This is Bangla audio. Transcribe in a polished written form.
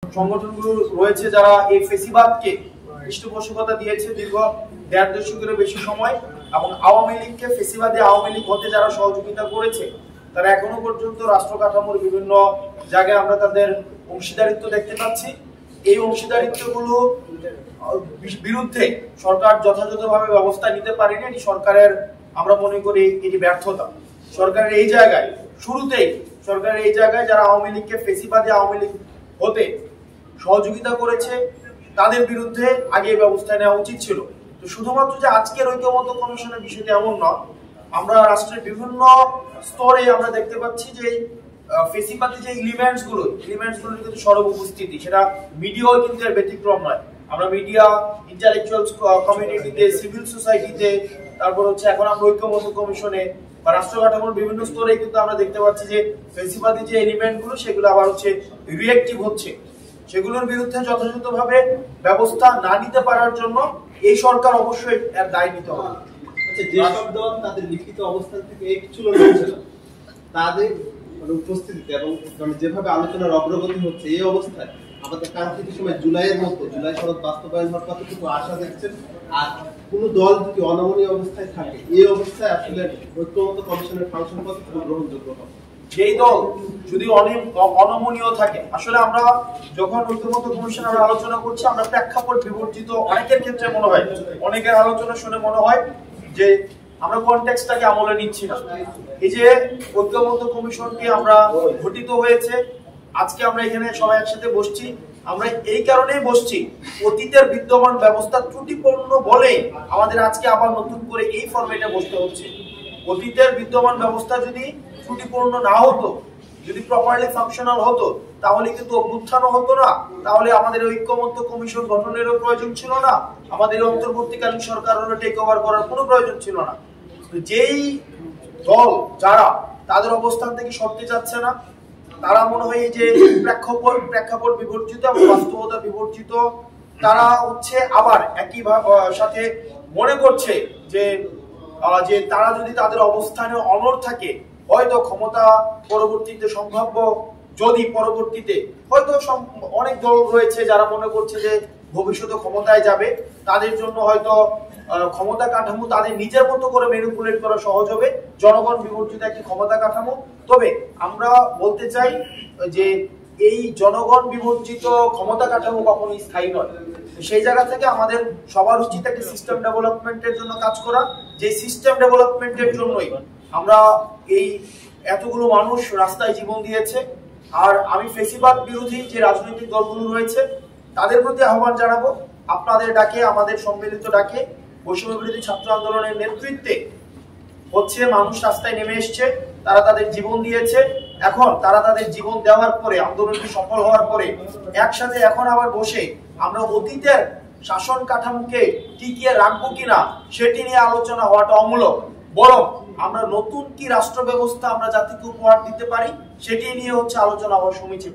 সংগঠনগুলো রয়েছে যারা এই ফেসিবাদকে পৃষ্ঠপোষকতা দিয়েছে দীর্ঘ ১.৫ দশকেরও বেশি সময়, এবং আওয়ামী লীগকে ফেসিবাদী আওয়ামী লীগ হতে যারা সহযোগিতা করেছে তারা এখনো পর্যন্ত রাষ্ট্র কাঠামোর বিভিন্ন জায়গায় আমরা তাদের অংশীদারিত্ব দেখতে পাচ্ছি। এই অংশীদারিত্বগুলো বিরুদ্ধে সরকার যথাযথভাবে ব্যবস্থা নিতে পারেনি। এটি সরকারের, আমরা মনে করি এটি ব্যর্থতা। সরকারের এই জায়গায় শুরুতেই যারা আওয়ামী লীগকে ফেসিবাদী আওয়ামী লীগ হতে সহযোগিতা করেছে তাদের বিরুদ্ধে আগে ব্যবস্থা নেওয়া উচিত ছিল। তো শুধুমাত্র যে আজকের ঐক্যমত্য কমিশনের বিষয়টি এমন নয়, আমরা রাষ্ট্রের বিভিন্ন স্তরে আমরা দেখতে পাচ্ছি যে ফেসিবাদী যে এলিমেন্টসগুলোর কিন্তু সরব উপস্থিতি, সেটা মিডিয়াও কিন্তু এর ব্যতিক্রম নয়। আমরা মিডিয়া, ইন্টেলেকচুয়াল কমিউনিটিতে, সিভিল সোসাইটিতে, তারপর এখন আমরা ঐক্যমত্য কমিশনে বা রাষ্ট্র কাঠামোর বিভিন্ন স্তরে কিন্তু আমরা দেখতে পাচ্ছি যে ফেসিবাদী যে এলিমেন্টগুলো সেগুলো আবার রিঅ্যাক্টিভ হচ্ছে। সেগুলোর বিরুদ্ধে যথাযথভাবে ব্যবস্থা না নিতে পারার জন্য এই সরকার অবশ্যই এর দায় নিতে হবে। যেসব দল তাদের লিখিত অবস্থান থেকে একটু লড়ছিল তাদের উপস্থিতিতে এবং যেভাবে আলোচনার অগ্রগতি হচ্ছে এই অবস্থায় আমাদের কাঙ্ক্ষিত সময় জুলাই সনদ বাস্তবায়ন হওয়ার কতটুকু আশা দেখছেন? আর কোন দল যদি অনমনীয় অবস্থায় থাকে এই অবস্থায় আসলে ঐক্যমত্য কমিশনের ফাংশন কতটুকু গ্রহণযোগ্য হবে? যেই দল যদি অনমনীয় থাকে, আসলে আমরা যখন ঐক্যমত্য কমিশন আমরা আলোচনা করছি আমরা প্রেক্ষাপট বিবর্জিত অনেকের ক্ষেত্রে মনে হয়, অনেকের আলোচনা শুনে মনে হয় যে আমরা কনটেক্সটটাকে আমলে নিচ্ছি না। এই যে ঐক্যমত্য কমিশনটি আমরা গঠিত হয়েছে, আজকে আমরা এখানে সবাই একসাথে বসছি, আমরা এই কারণেই বসছি অতীতের বিদ্যমান ব্যবস্থা ত্রুটিপূর্ণ বলে আমাদের আজকে আবার নতুন করে এই ফরম্যাটে বসতে হচ্ছে। অতীতের বিদ্যমান ব্যবস্থা যদি ত্রুটিপূর্ণ না হতো, যদি প্রপারলি ফাংশনাল হতো, তাহলে কিন্তু অভ্যুত্থানও হতো না, তাহলে আমাদের ঐক্যমত্য কমিশন গঠনেরও প্রয়োজন ছিল না, আমাদের অন্তর্বর্তীকালীন সরকারেরও টেক ওভার করার কোনো প্রয়োজন ছিল না। যেই দল যারা তাদের অবস্থান থেকে সরতে যাচ্ছে না, তারা মনে হয় যে প্রেক্ষাপট বিবর্জিত এবং বাস্তবতা বিবর্জিত, তারা আবার একই সাথে মনে করছে যে তারা যদি তাদের অবস্থানে অনড় থাকে, হয়তো ক্ষমতা পরবর্তীতে সম্ভাব্য, যদি পরবর্তীতে হয়তো অনেক দল রয়েছে যারা মনে করছে যে ভবিষ্যতে ক্ষমতায় যাবে, তাদের জন্য হয়তো ক্ষমতা কাঠামো তাদের নিজের মতো করে ম্যানিপুলেট করা সহজ হবে, জনগণ বিবর্জিত একটি ক্ষমতা কাঠামো। তবে আমরা বলতে চাই যে এই জনগণ বিবর্জিত ক্ষমতা কাঠামো কখনোই স্থায়ী নয়। সেই জায়গা থেকে আমাদের সবার উচিত একটি সিস্টেম ডেভেলপমেন্টের জন্য কাজ করা, যে সিস্টেম ডেভেলপমেন্টের জন্যই আমরা এই এতগুলো মানুষ রাস্তায় জীবন দিয়েছে। আর আমি ফেসিবাদ বিরোধী যে রাজনৈতিক দলগুলো রয়েছে তাদের প্রতি আহ্বান জানাবো, আপনাদের ডাকে, আমাদের সম্মিলিত ডাকে বৈষম্য বিরোধী ছাত্র আন্দোলনের নেতৃত্বে মানুষ রাস্তায় নেমে এসছে, তারা তাদের জীবন দিয়েছে। এখন তারা তাদের জীবন দেওয়ার পরে, আন্দোলনটি সফল হওয়ার পরে একসাথে এখন আবার বসে আমরা অতীতের শাসন কাঠামোকে টিকিয়ে রাখবো কিনা সেটি নিয়ে আলোচনা হওয়াটা অমূলক, বরং আমরা নতুন কি রাষ্ট্র ব্যবস্থা আমরা জাতিকে উপহার দিতে পারি সেটি নিয়ে আলোচনা হওয়া সমীচীন।